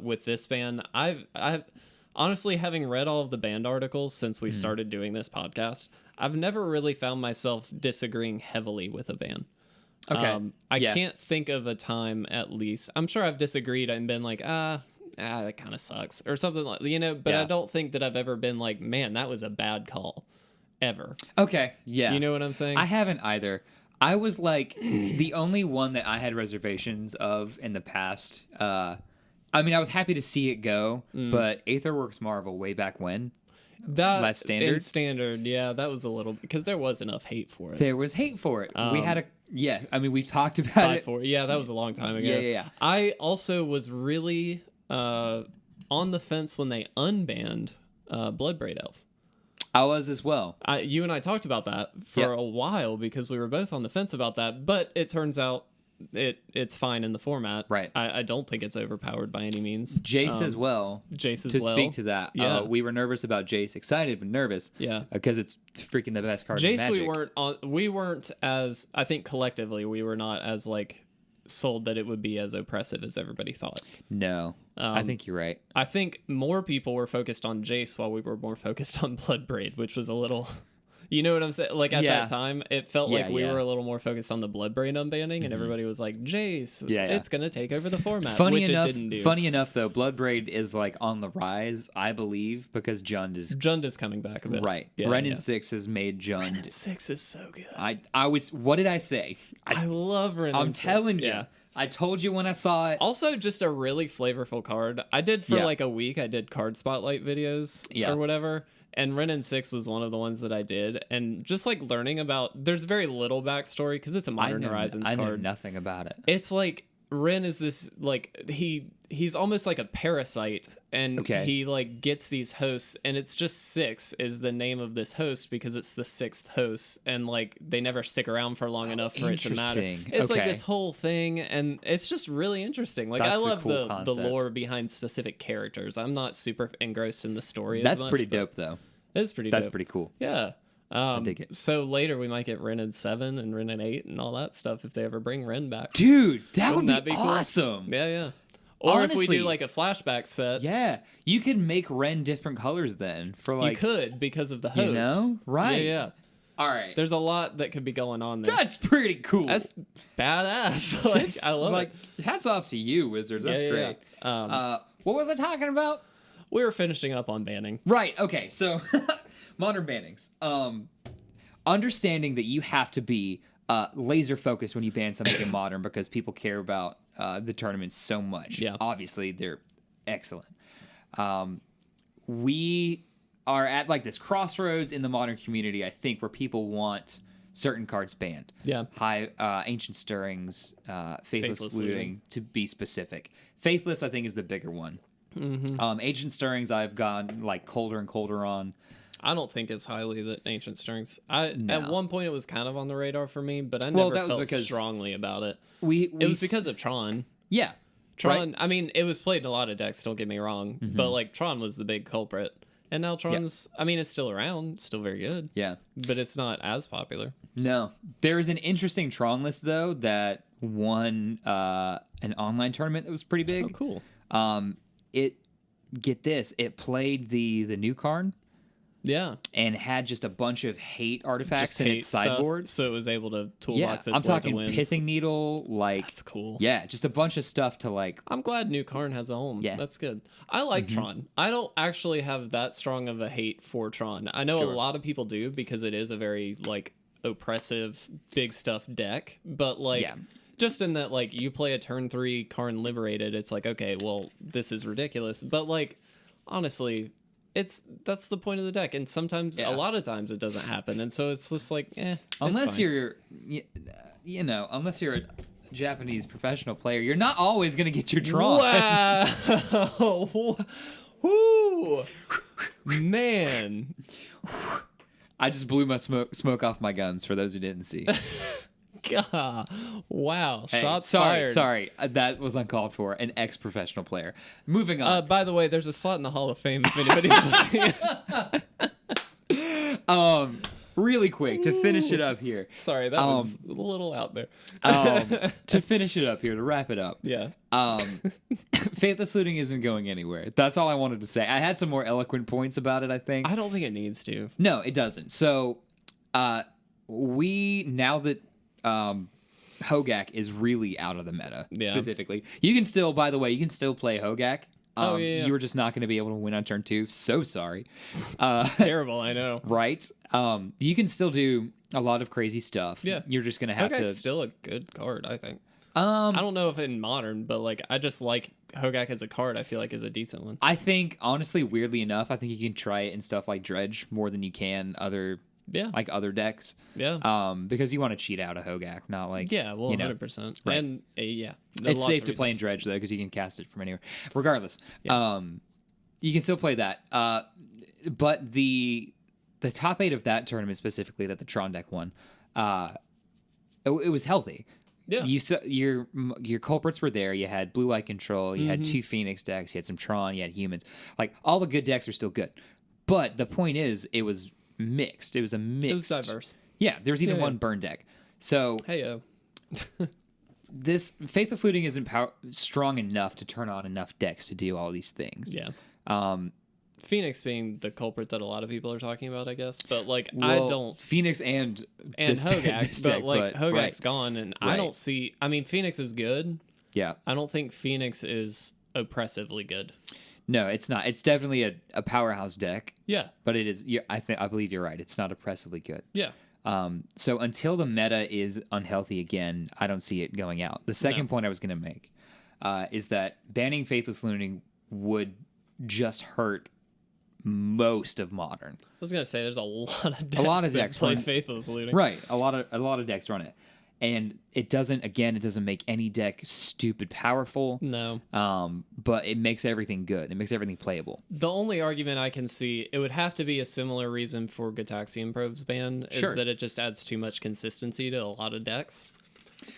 A: with this ban. I've honestly, having read all of the banned articles since we started doing this podcast, I've never really found myself disagreeing heavily with a ban.
B: Okay.
A: I can't think of a time, at least. I'm sure I've disagreed and been like, that kind of sucks or something like, but I don't think that I've ever been like, man, that was a bad call ever.
B: Okay. Yeah.
A: You know what I'm saying?
B: I haven't either. I was like the only one that I had reservations of in the past. I mean, I was happy to see it go, but Aetherworks Marvel way back when. Less standard.
A: In standard, that was a little, because there was enough hate for it.
B: There was hate for it. We had I mean, we've talked about it.
A: 5-4. Yeah, that was a long time ago.
B: Yeah.
A: I also was really on the fence when they unbanned Bloodbraid Elf.
B: I was as well.
A: You and I talked about that for a while because we were both on the fence about that, but it turns out it's fine in the format.
B: Right.
A: I don't think it's overpowered by any means.
B: Jace as well.
A: Jace as
B: to
A: well.
B: To speak to that, we were nervous about Jace. Excited but nervous.
A: Yeah.
B: Because it's freaking the best card in
A: Jace,
B: Magic.
A: we weren't as, I think collectively we were not as like sold that it would be as oppressive as everybody thought.
B: No, I think you're right.
A: I think more people were focused on Jace while we were more focused on Bloodbraid, which was a little... You know what I'm saying? Like, at that time, it felt like we were a little more focused on the Bloodbraid unbanning, and everybody was like, Jace, it's going to take over the format, which it didn't do.
B: Funny enough, though, Bloodbraid is, like, on the rise, I believe, because Jund is
A: coming back a bit.
B: Right.
A: Yeah,
B: Renin 6 has made Jund...
A: Renin 6 is so good.
B: I was... What did I say?
A: I love Renin 6.
B: I'm telling you.
A: Yeah.
B: I told you when I saw it.
A: Also, just a really flavorful card. I did for like a week, I did card spotlight videos or whatever. And Renin 6 was one of the ones that I did. And just like learning about, there's very little backstory because it's a Modern Horizons card.
B: I know nothing about it.
A: It's like Ren is this, like, he's almost like a parasite, and he like gets these hosts, and it's just 6 is the name of this host because it's the 6th host, and like they never stick around for long enough for it to matter. It's like this whole thing, and it's just really interesting. Like, I love the lore behind specific characters. I'm not super engrossed in the story as much.
B: That's pretty dope, though.
A: It's pretty dope.
B: That's pretty cool.
A: Yeah.
B: I dig it.
A: So later we might get Renin 7 and Renin 8 and all that stuff if they ever bring Ren back.
B: Dude, that would be awesome.
A: Cool? Yeah. Or honestly, if we do like a flashback set.
B: Yeah. You could make Ren different colors then for like...
A: You could because of the host.
B: You know? Right.
A: Yeah.
B: All right.
A: There's a lot that could be going on there.
B: That's pretty cool.
A: That's badass. Like, I love it.
B: Hats off to you, Wizards. That's great. What was I talking about?
A: We were finishing up on banning.
B: Right. Okay. So... Modern bannings. Understanding that you have to be laser focused when you ban something in Modern because people care about the tournaments so much.
A: Yeah.
B: Obviously, they're excellent. We are at like this crossroads in the Modern community, I think, where people want certain cards banned.
A: Yeah.
B: Ancient Stirrings, Faithless Looting, to be specific. Faithless, I think, is the bigger one.
A: Mm-hmm.
B: Ancient Stirrings, I've gone like colder and colder on.
A: I don't think it's highly that Ancient Stirrings. At one point it was kind of on the radar for me, but I never felt strongly about it. It was because of Tron.
B: Yeah.
A: Tron, right. I mean, it was played in a lot of decks, don't get me wrong, but like Tron was the big culprit. And now Tron's, I mean, it's still around, still very good. Yeah. But it's not as popular.
B: No. There is an interesting Tron list, though, that won an online tournament that was pretty big.
A: Oh, cool.
B: Get this, it played the new card.
A: Yeah.
B: And had just a bunch of hate artifacts in its sideboard.
A: So it was able to toolbox its way
B: I'm talking
A: to
B: Pithing Needle, like...
A: That's cool.
B: Yeah, just a bunch of stuff to, like...
A: I'm glad New Karn has a home. Yeah. That's good. I like Tron. I don't actually have that strong of a hate for Tron. I know a lot of people do because it is a very, like, oppressive, big stuff deck. But, like... Just in that, like, you play a turn 3 Karn Liberated, it's like, okay, well, this is ridiculous. But, like, honestly... That's the point of the deck, and sometimes a lot of times it doesn't happen, and so it's just like
B: unless you're unless you're a Japanese professional player, you're not always gonna get your draw.
A: Wow. Woo. Man,
B: I just blew my smoke off my guns for those who didn't see.
A: God. Wow.
B: Hey,
A: Shots fired.
B: Sorry. That was uncalled for. An ex-professional player. Moving on.
A: By the way, there's a slot in the Hall of Fame if anybody's
B: looking. Really quick, to finish it up here.
A: Sorry, that was a little out there.
B: To finish it up here, to wrap it up.
A: Yeah.
B: Faithless Looting isn't going anywhere. That's all I wanted to say. I had some more eloquent points about it, I think.
A: I don't think it needs to.
B: No, it doesn't. So, now that... Hogak is really out of the meta, specifically. You can still, by the way, play Hogak. You were just not going to be able to win on turn 2. So sorry.
A: Terrible, I know.
B: Right? You can still do a lot of crazy stuff. Yeah. You're just going to have
A: Hogak's still a good card, I think. I don't know if in Modern, but like I just like Hogak as a card, I feel like is a decent one.
B: I think, honestly, weirdly enough, I think you can try it in stuff like Dredge more than you can other decks. Yeah. Because you want to cheat out a Hogak, not like
A: 100%. Right. And
B: it's safe to play in Dredge though because you can cast it from anywhere. Regardless, you can still play that. But the top 8 of that tournament specifically that the Tron deck won, it was healthy. Yeah. Your culprits were there. You had Blue Eye Control. You had 2 Phoenix decks. You had some Tron. You had humans. Like all the good decks are still good. But the point is, it was mixed. It was a mix.
A: It was diverse.
B: Yeah, there was even one burn deck. So
A: hey
B: this Faithless Looting isn't strong enough to turn on enough decks to do all these things.
A: Yeah.
B: Um,
A: Phoenix being the culprit that a lot of people are talking about, I guess. But like, I
B: well,
A: don't.
B: Phoenix and this
A: Hogak,
B: this
A: but
B: deck,
A: like Hogak's
B: right.
A: gone, and I
B: Right.
A: don't see. I mean, Phoenix is good.
B: Yeah.
A: I don't think Phoenix is oppressively good.
B: No, it's not. It's definitely a powerhouse deck,
A: Yeah.
B: but it is. I believe you're right. It's not oppressively good.
A: Yeah.
B: So until the meta is unhealthy again, I don't see it going out. The second point I was going to make is that banning Faithless Looting would just hurt most of Modern.
A: I was gonna say there's a lot of decks that play Faithless Looting.
B: Right, a lot of decks run it, and it doesn't make any deck stupid powerful.
A: No.
B: But it makes everything good. It makes everything playable.
A: The only argument I can see, it would have to be a similar reason for Gitaxian Probe's ban, is
B: Sure.
A: that it just adds too much consistency to a lot of decks.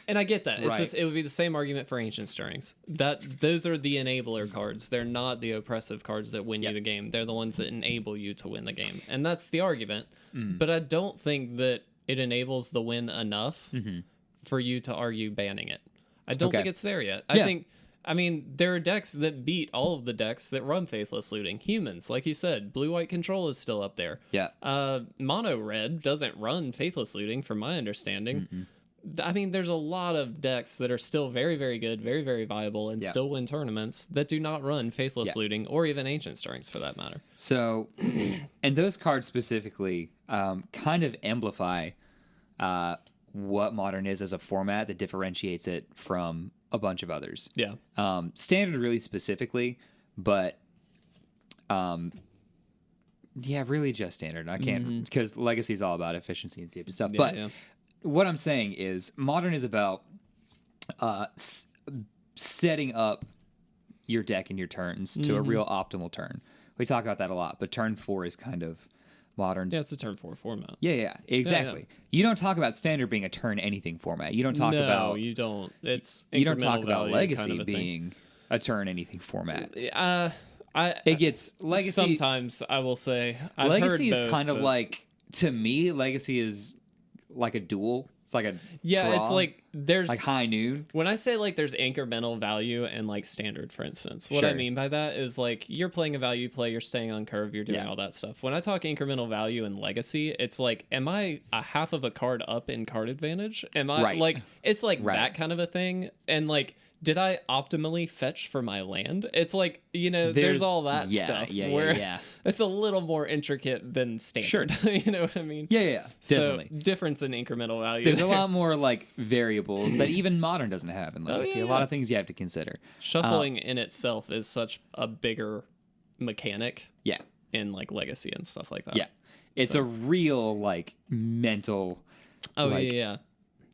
A: And I get that. It's
B: Right.
A: just, it would be the same argument for Ancient Stirrings. Those are the enabler cards. They're not the oppressive cards that win you the game. They're the ones that enable you to win the game. And that's the argument. But I don't think that it enables the win enough for you to argue banning it. I don't think it's there yet. I mean, there are decks that beat all of the decks that run Faithless Looting. Humans, like you said, Blue-White Control is still up there.
B: Yeah.
A: Mono Red doesn't run Faithless Looting, from my understanding. I mean, there's a lot of decks that are still very, very good, very, very viable, and still win tournaments that do not run Faithless Looting or even Ancient Stirrings, for that matter.
B: So, and those cards specifically kind of amplify what Modern is as a format that differentiates it from a bunch of others.
A: Yeah.
B: Standard really specifically, but really just Standard. I can't, because Legacy is all about efficiency and stupid stuff. But what I'm saying is Modern is about setting up your deck and your turns to a real optimal turn. We talk about that a lot, but turn 4 is kind of Modern's.
A: Yeah, it's a turn 4 format.
B: Yeah, exactly.
A: Yeah.
B: You don't talk about Standard being a turn anything format. You don't talk about.
A: You don't. It's
B: You don't talk
A: incremental
B: about
A: value
B: Legacy
A: kind of a thing.
B: being a turn anything format.
A: It
B: gets Legacy.
A: Sometimes I will say
B: Legacy is kind of like, to me, Legacy is like a duel. It's like a draw,
A: it's like there's
B: like high noon.
A: When I say like there's incremental value and like Standard, for instance, what I mean by that is like you're playing a value play, you're staying on curve, you're doing all that stuff. When I talk incremental value in Legacy, it's like, am I a half of a card up in card advantage? Am I like, it's like that kind of a thing. And like, did I optimally fetch for my land? It's like, there's all that stuff where it's a little more intricate than Standard.
B: Sure.
A: You know what I mean?
B: Yeah, definitely.
A: So difference in incremental value.
B: There's a lot more like variables that even Modern doesn't have in Legacy. A lot of things you have to consider.
A: Shuffling in itself is such a bigger mechanic.
B: Yeah.
A: In like Legacy and stuff like that.
B: Yeah. It's a real like mental.
A: Oh, yeah.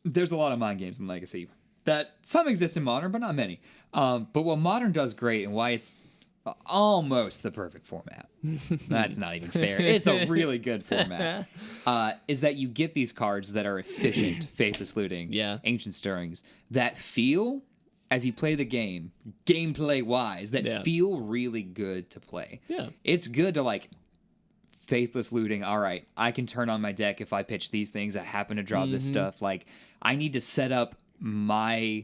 B: There's a lot of mind games in Legacy that some exist in Modern, but not many. But what Modern does great and why it's almost the perfect format, that's not even fair, it's a really good format, is that you get these cards that are efficient, Faithless Looting, Ancient Stirrings, that feel, as you play the game, gameplay-wise, that feel really good to play. Yeah. It's good to like Faithless Looting, all right, I can turn on my deck if I pitch these things, I happen to draw this stuff, like I need to set up my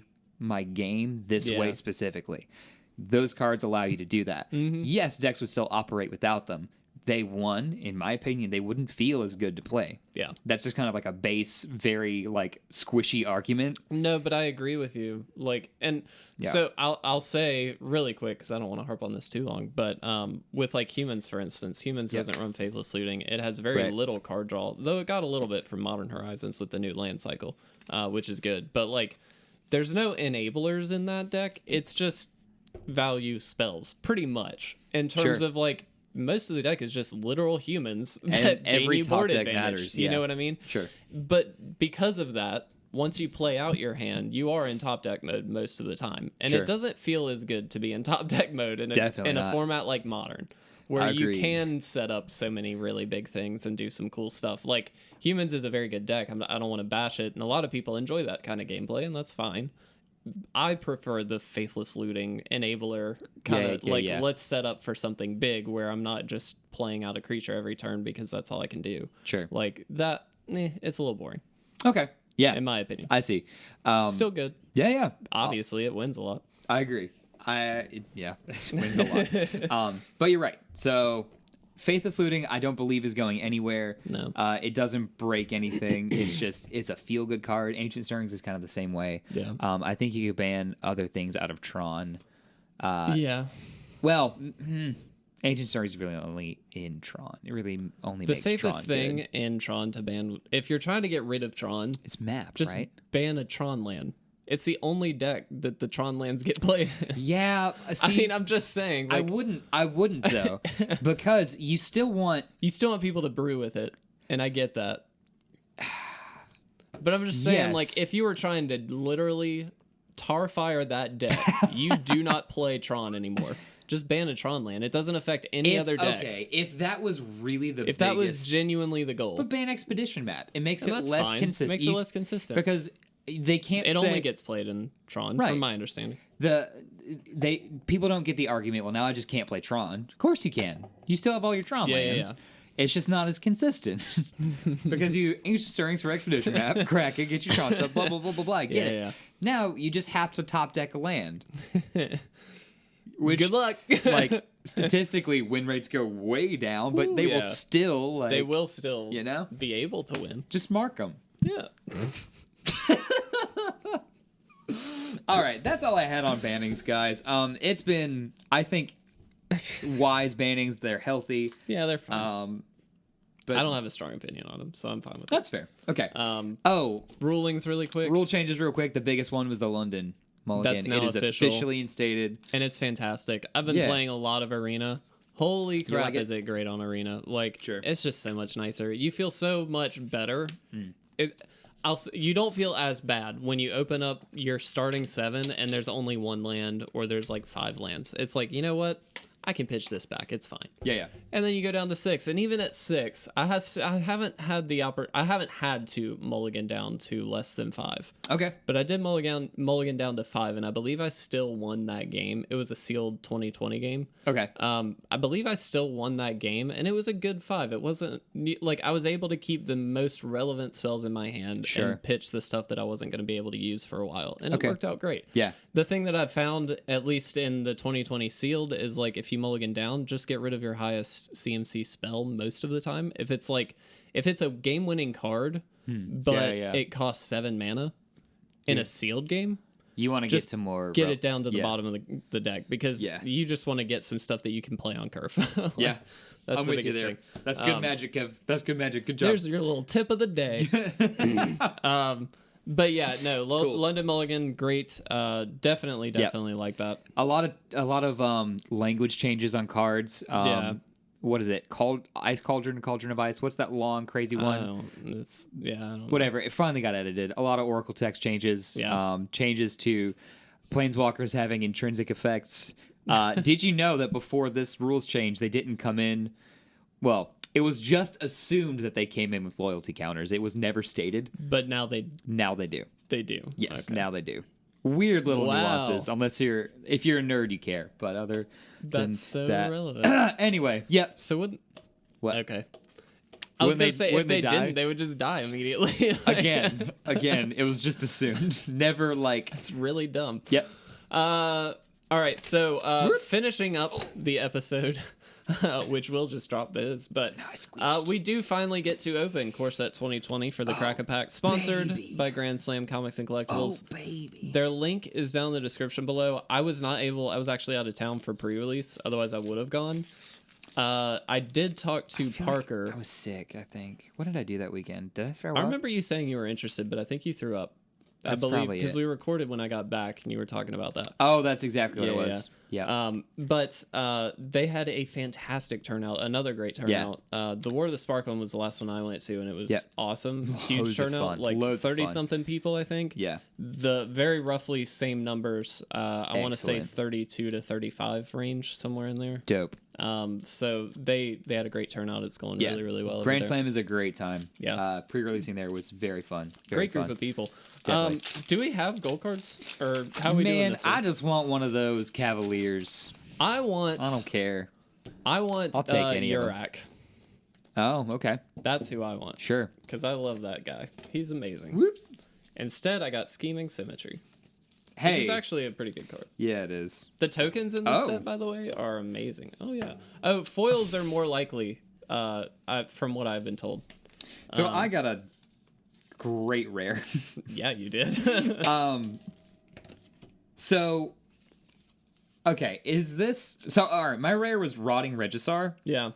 B: game this way specifically. Those cards allow you to do that. Yes, decks would still operate without them. In my opinion, they wouldn't feel as good to play. Yeah. That's just kind of like a base, very like squishy argument.
A: No, but I agree with you. Like, and so I'll say really quick, because I don't want to harp on this too long, but with like Humans, for instance, Humans doesn't run Faithless Looting. It has very little card draw, though it got a little bit from Modern Horizons with the new land cycle, which is good. But like, there's no enablers in that deck. It's just value spells, pretty much, in terms of like, most of the deck is just literal humans that
B: every
A: gain you
B: top
A: board
B: deck
A: advantage.
B: matters.
A: You know what I mean?
B: Sure.
A: But because of that, once you play out your hand, you are in top deck mode most of the time, and it doesn't feel as good to be in top deck mode in a format like Modern, where you can set up so many really big things and do some cool stuff. Like Humans is a very good deck. I don't want to bash it, and a lot of people enjoy that kind of gameplay, and that's fine. I prefer the Faithless Looting enabler kind of let's set up for something big where I'm not just playing out a creature every turn because that's all I can do.
B: Sure.
A: Like that, it's a little boring.
B: Okay. Yeah.
A: in my opinion.
B: I see.
A: Still good.
B: Yeah.
A: Obviously, it wins a lot.
B: I agree. It wins a lot. But you're right. So, Faithless Looting, I don't believe is going anywhere.
A: No.
B: It doesn't break anything. It's a feel good card. Ancient Stirrings is kind of the same way.
A: Yeah.
B: I think you could ban other things out of Tron.
A: Yeah.
B: Well, Ancient Stirrings is really only in Tron. It really only
A: The
B: makes
A: safest
B: Tron
A: thing
B: good.
A: in Tron to ban, if you're trying to get rid of Tron,
B: It's map,
A: just
B: right?
A: ban a Tron land. It's the only deck that the Tron lands get played in.
B: Yeah. See,
A: I mean, I'm just saying. Like,
B: I wouldn't though, because you still want
A: people to brew with it, and I get that. But I'm just saying,
B: Yes.
A: like, if you were trying to literally tar fire that deck, you do not play Tron anymore. Just ban a Tron land. It doesn't affect any other deck.
B: Okay, if that was really the
A: If that was genuinely the goal,
B: but ban Expedition Map. It makes
A: and
B: it
A: that's
B: less
A: fine.
B: consistent.
A: Makes it less consistent
B: because they can't.
A: it
B: say,
A: only gets played in Tron,
B: Right.
A: from my understanding.
B: People don't get the argument. Well, now I just can't play Tron. Of course you can. You still have all your Tron
A: Yeah,
B: lands.
A: yeah.
B: It's just not as consistent because you Ancient Stirrings for Expedition Map, crack it, get your Tron stuff, blah blah blah blah blah. Get it.
A: Yeah.
B: Now you just have to top deck a land. Which,
A: Good luck.
B: like statistically, win rates go way down, but
A: Ooh,
B: they will
A: yeah.
B: still like
A: They will still,
B: you know?
A: be able to win.
B: just mark them.
A: Yeah.
B: All right, that's all I had on bannings, guys. It's been, I think, wise bannings. They're healthy.
A: Yeah, they're fine.
B: But
A: I don't have a strong opinion on them, so I'm fine with it.
B: That's fair. Okay.
A: Oh, rulings really quick.
B: Rule changes real quick. The biggest one was the London Mulligan.
A: That's now
B: it is
A: official.
B: officially instated.
A: And it's fantastic. I've been
B: Yeah.
A: playing a lot of Arena. Holy crap,
B: like it?
A: is it great on Arena. Like,
B: Sure.
A: it's just so much nicer. You feel so much better.
B: Hmm.
A: You don't feel as bad when you open up your starting 7 and there's only 1 land or there's like 5 lands. It's like, you know what? I can pitch this back. It's fine.
B: Yeah.
A: And then you go down to 6, and even at 6, I haven't had to mulligan down to less than 5.
B: Okay.
A: But I did mulligan down to 5, and I believe I still won that game. It was a sealed 2020 game.
B: Okay.
A: I believe I still won that game, and it was a good 5. It wasn't like I was able to keep the most relevant spells in my hand
B: Sure.
A: and pitch the stuff that I wasn't going to be able to use for a while, and
B: Okay.
A: it worked out great.
B: Yeah.
A: The thing that I've found, at least in the 2020 sealed, is like if you mulligan down, just get rid of your highest CMC spell most of the time. If it's a game-winning card, but
B: Yeah.
A: it costs 7 mana in a sealed game,
B: You want to
A: just
B: get to more.
A: get it down to the
B: yeah.
A: bottom of the deck because
B: Yeah.
A: you just want to get some stuff that you can play on curve. Like,
B: Yeah.
A: that's
B: I'm
A: the
B: with you
A: biggest
B: there.
A: thing.
B: That's good magic, Kev. That's good magic. Good job.
A: There's your little tip of the day. But yeah, no,
B: Cool.
A: London Mulligan, great. Definitely like that.
B: a lot of language changes on cards.
A: Yeah.
B: What is it called? Ice Cauldron, Cauldron of Ice. What's that long, crazy one?
A: I don't know.
B: Whatever. It finally got edited. A lot of Oracle text changes.
A: Yeah.
B: Changes to planeswalkers having intrinsic effects. Did you know that before this rules change, they didn't come in? Well, it was just assumed that they came in with loyalty counters. It was never stated.
A: But now they
B: do.
A: do.
B: Yes,
A: Okay.
B: now they do. Weird little
A: Wow.
B: nuances. If you're a nerd, you care. But other than
A: That's so
B: that,
A: relevant.
B: anyway, yep.
A: So
B: What?
A: Okay. I was
B: Wouldn't
A: gonna
B: they-
A: say if
B: wouldn't
A: they
B: they die?
A: didn't, they would just die immediately. Like,
B: Again, it was just assumed. Never like.
A: it's really dumb.
B: Yep.
A: All right, so finishing up the episode, which we'll just drop this, but we do finally get to open Core Set 2020 for the Crack a Pack, sponsored by Grand Slam Comics and Collectibles.
B: Baby.
A: Their link is down in the description below. I was actually out of town for pre-release, otherwise I would have gone. I did talk to Parker.
B: I was sick, I think. What did I do that weekend? Did I throw
A: I
B: up?
A: remember you saying you were interested, but I think you threw up.
B: That's
A: I believe
B: probably
A: because
B: it.
A: we recorded when I got back and you were talking about that.
B: Oh, that's exactly what
A: Yeah,
B: it was. Yeah.
A: But they had a fantastic turnout, another great turnout. The War of the Spark one was the last one I went to, and it was awesome.
B: Loads
A: Huge
B: of
A: turnout,
B: fun.
A: like
B: Loads of
A: 30-something people, I think.
B: Yeah.
A: The very roughly same numbers. I want to say
B: Excellent.
A: 32 to 35 range, somewhere in there.
B: Dope.
A: So they had a great turnout. It's going really, really well.
B: Grand
A: over there.
B: Slam is a great time.
A: Yeah.
B: Pre-releasing there was very fun. Very
A: Great group
B: fun.
A: of people.
B: Definitely.
A: Do we have gold cards, or how are we doing
B: Man,
A: this?
B: I just want one of those Cavaliers.
A: I want.
B: I don't care.
A: I'll
B: take any of them.
A: Yurak.
B: Oh, okay.
A: That's who I want.
B: Sure.
A: Because I love that guy. He's amazing.
B: Whoops.
A: Instead, I got Scheming Symmetry.
B: Hey,
A: Which is actually a pretty good card.
B: yeah, it is.
A: The tokens in this set, by the way, are amazing. Oh, yeah. Oh, foils are more likely, from what I've been told.
B: So I got a great rare.
A: Yeah, you did.
B: So, okay, is this... So, all right, my rare was Rotting Regisar.
A: Yeah.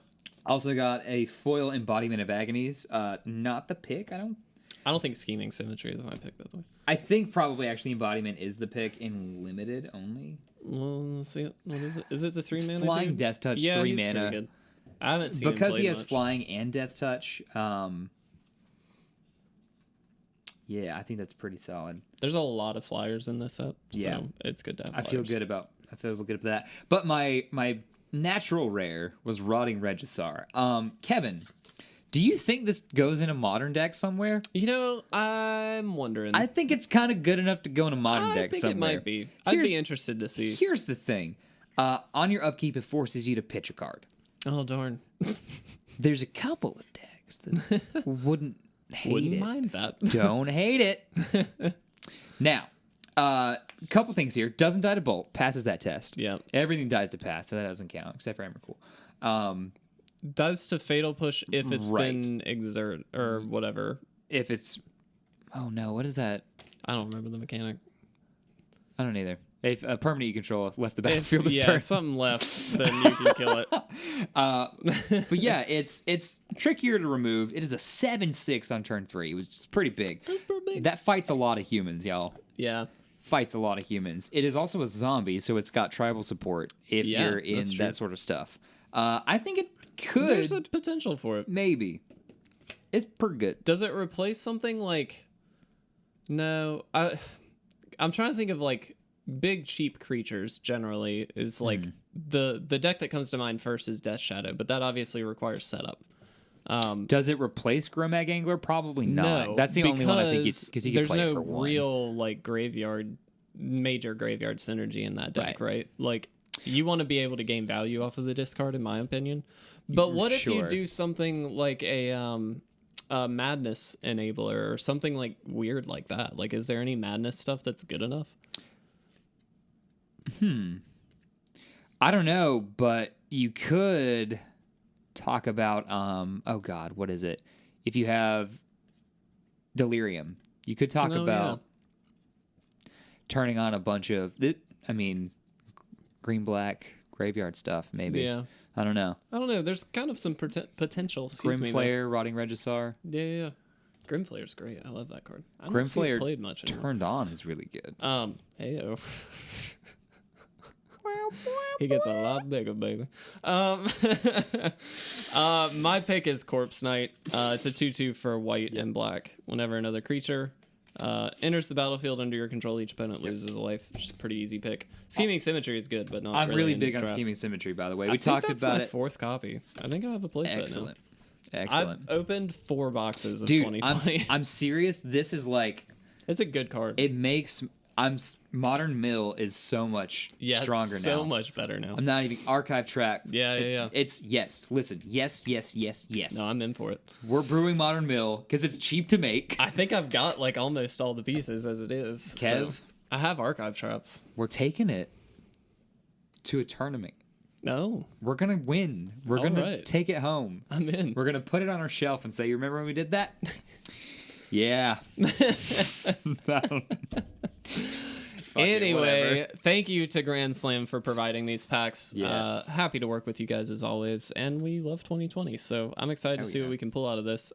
B: Also got a foil Embodiment of Agonies. Not the pick, I don't
A: think Scheming Symmetry is my pick, by the way.
B: I think probably actually Embodiment is the pick in limited only.
A: Well, let's see. What is it? Is it the 3 mana?
B: Flying
A: dude?
B: Death Touch,
A: Yeah,
B: 3
A: he's
B: mana.
A: pretty good. I haven't seen
B: Because
A: him
B: he
A: play
B: has
A: much.
B: Flying and Death Touch. Yeah, I think that's pretty solid.
A: There's a lot of flyers in this set. So
B: Yeah.
A: it's good to have
B: I
A: flyers.
B: feel good about that. But my natural rare was Rotting Regisar. Kevin, do you think this goes in a modern deck somewhere?
A: You know, I'm wondering.
B: I think it's kind of good enough to go in a modern
A: I
B: deck
A: think
B: somewhere.
A: it might be. I'd be interested to see.
B: Here's the thing. On your upkeep, it forces you to pitch a card.
A: Oh, darn.
B: There's a couple of decks that wouldn't
A: Wouldn't mind that.
B: Don't hate it. Now, couple things here. Doesn't die to bolt. Passes that test.
A: Yeah.
B: Everything dies to pass, so that doesn't count, except for Emrakul.
A: Does to fatal push if it's
B: Right.
A: been exert or whatever.
B: If it's... Oh, no. What is that?
A: I don't remember the mechanic.
B: I don't either. If a permanent you control left the battlefield this
A: yeah,
B: turn.
A: if something left, then you can kill it.
B: But yeah, it's trickier to remove. It is a 7/6 on turn 3, which is pretty big.
A: That's pretty big.
B: That fights a lot of humans, y'all.
A: Yeah.
B: Fights a lot of humans. It is also a zombie, so it's got tribal support if
A: Yeah,
B: you're in
A: that's true.
B: that sort of stuff. I think it could.
A: There's a potential for it.
B: Maybe. It's pretty good.
A: Does it replace something like... No. I'm trying to think of like big cheap creatures generally is like the deck that comes to mind first is Death Shadow, but that obviously requires setup.
B: Does it replace Gromag Angler? Probably not.
A: No,
B: That's the only one I think because you can
A: there's
B: play
A: no
B: for one.
A: real like major graveyard synergy in that deck, right? Like you want to be able to gain value off of the discard, in my opinion. But what if you
B: Sure.
A: do something like a madness enabler or something like weird like that? Like, is there any madness stuff that's good enough?
B: I don't know, but you could talk about oh god, what is it? If you have Delirium, you could talk about turning on a bunch of green black graveyard stuff maybe.
A: Yeah.
B: I don't know.
A: There's kind of some potential.
B: Grimflayer, Rotting Regisar.
A: Yeah. Grimflayer's great. I love that card. I don't see it
B: Grimflayer
A: played much anymore.
B: turned on is really good.
A: Heyo. He gets a lot bigger, baby. My pick is Corpse Knight. It's a 2/2 for white and black. Whenever another creature enters the battlefield under your control, each opponent loses a life. Which is a pretty easy pick. Scheming Symmetry is good, but not
B: I'm really
A: in
B: big on
A: draft.
B: Scheming Symmetry, by the way.
A: I
B: We
A: think
B: talked
A: that's
B: about
A: my
B: it.
A: 4th copy. I think I have a playset
B: Excellent.
A: now.
B: Excellent.
A: I've opened 4 boxes of
B: Dude,
A: 2020.
B: I'm serious. This is like
A: It's a good card.
B: it makes Modern Mill is so much stronger
A: it's
B: now.
A: so much better now.
B: I'm not even Archive Track.
A: Yeah.
B: It's yes. Listen, yes.
A: No, I'm in for it.
B: We're brewing Modern Mill because it's cheap to make.
A: I think I've got like almost all the pieces as it is.
B: Kev?
A: So I have archive traps.
B: We're taking it to a tournament.
A: No,
B: We're gonna win. We're
A: All
B: gonna
A: right.
B: take it home.
A: I'm in.
B: We're gonna put it on our shelf and say, "You remember when we did that?" Yeah.
A: Anyway, thank you to Grand Slam for providing these packs.
B: Yes.
A: Happy to work with you guys as always, and we love 2020, so I'm excited to see what we can pull out of this.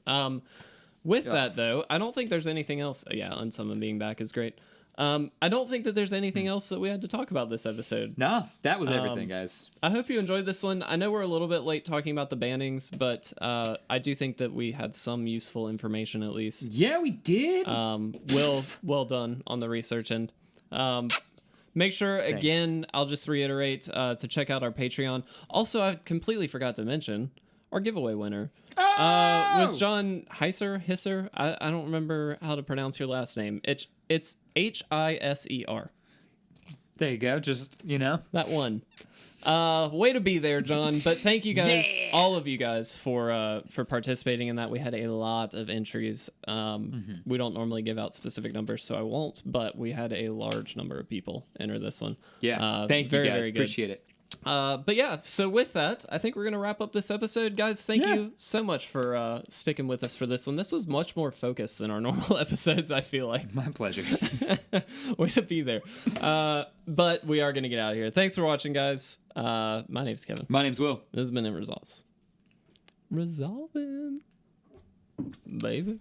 A: With that, though, I don't think there's anything else. Yeah, Unsummon being back is great. I don't think that there's anything else that we had to talk about this episode.
B: No, that was everything, guys.
A: I hope you enjoyed this one. I know we're a little bit late talking about the bannings, but I do think that we had some useful information at least.
B: Yeah, we did.
A: Well done on the research end. Make sure, again, I'll just reiterate to check out our Patreon. Also, I completely forgot to mention our giveaway winner. Was John Hisser? I don't remember how to pronounce your last name. It's Hiser.
B: There you go. Just,
A: That one. Way to be there, John. But thank you guys, all of you guys, for participating in that. We had a lot of entries. We don't normally give out specific numbers, so I won't. But we had a large number of people enter this one.
B: Yeah. Thank you, guys.
A: Very good.
B: Appreciate it.
A: But yeah, so with that, I think we're going to wrap up this episode. Guys, thank you so much for sticking with us for this one. This was much more focused than our normal episodes, I feel like.
B: My pleasure.
A: Way to be there. But we are going to get out of here. Thanks for watching, guys. My name's Kevin.
B: My name's Will.
A: This has been It Resolves. Resolving. Baby.